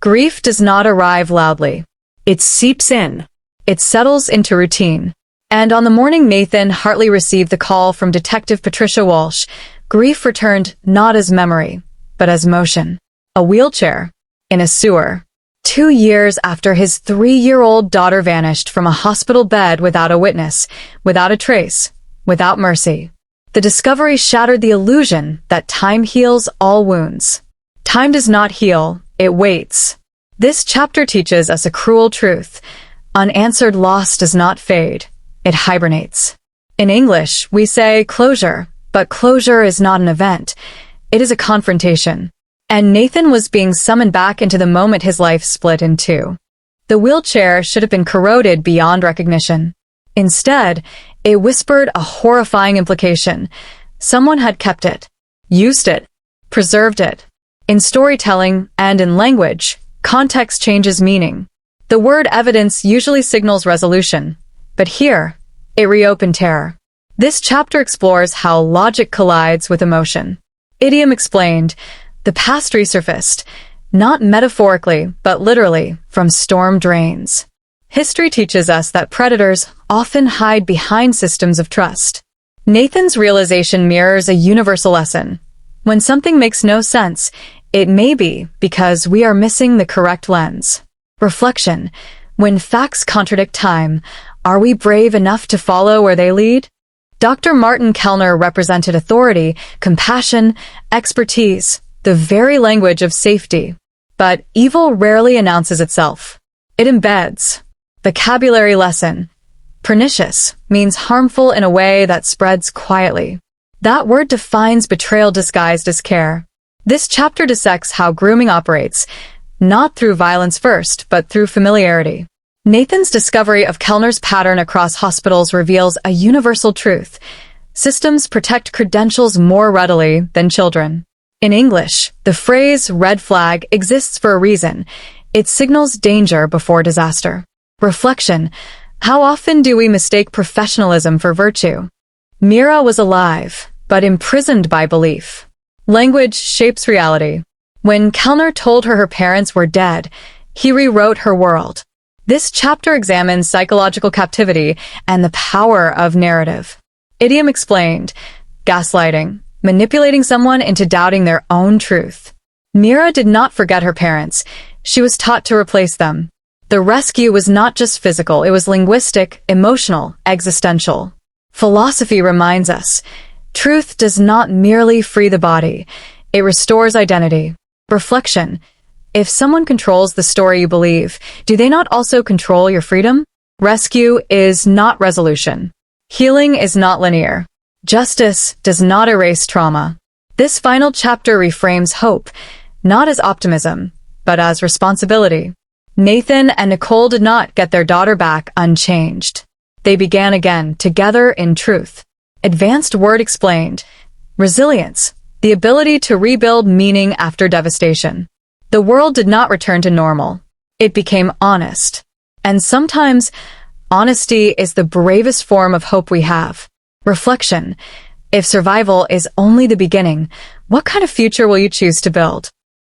Grief does not arrive loudly. It seeps in. It settles into routine. And on the morning Nathan Hartley received the call from Detective Patricia Walsh, grief returned not as memory, but as motion. A wheelchair. In a sewer. 2 years after his 3-year-old daughter vanished from a hospital bed without a witness, without a trace, without mercy. The discovery shattered the illusion that time heals all wounds. Time does not heal, it waits. This chapter teaches us a cruel truth. Unanswered loss does not fade, it hibernates. In English, we say closure, but closure is not an event. It is a confrontation. And Nathan was being summoned back into the moment his life split in two. The wheelchair should have been corroded beyond recognition. Instead, it whispered a horrifying implication. Someone had kept it, used it, preserved it. In storytelling and in language, context changes meaning. The word evidence usually signals resolution, but here, it reopened terror. This chapter explores how logic collides with emotion. Idiom explained, the past resurfaced, not metaphorically, but literally, from storm drains. History teaches us that predators often hide behind systems of trust. Nathan's realization mirrors a universal lesson. When something makes no sense, it may be because we are missing the correct lens. Reflection. When facts contradict time, are we brave enough to follow where they lead? Dr. Martin Kellner represented authority, compassion, expertise, the very language of safety. But evil rarely announces itself. It embeds. Vocabulary lesson. Pernicious means harmful in a way that spreads quietly. That word defines betrayal disguised as care. This chapter dissects how grooming operates, not through violence first, but through familiarity. Nathan's discovery of Kellner's pattern across hospitals reveals a universal truth. Systems protect credentials more readily than children. In English, the phrase red flag exists for a reason. It signals danger before disaster. Reflection. How often do we mistake professionalism for virtue? Mira was alive, but imprisoned by belief. Language shapes reality. When Kellner told her parents were dead, he rewrote her world. This chapter examines psychological captivity and the power of narrative. Idiom explained, gaslighting, manipulating someone into doubting their own truth. Mira did not forget her parents. She was taught to replace them. The rescue was not just physical, it was linguistic, emotional, existential. Philosophy reminds us, truth does not merely free the body, it restores identity. Reflection. If someone controls the story you believe, do they not also control your freedom? Rescue is not resolution. Healing is not linear. Justice does not erase trauma. This final chapter reframes hope, not as optimism, but as responsibility. Nathan and Nicole did not get their daughter back unchanged. They began again, together in truth. Advanced word explained. Resilience, the ability to rebuild meaning after devastation. The world did not return to normal. It became honest. And sometimes, honesty is the bravest form of hope we have. Reflection. If survival is only the beginning, what kind of future will you choose to build?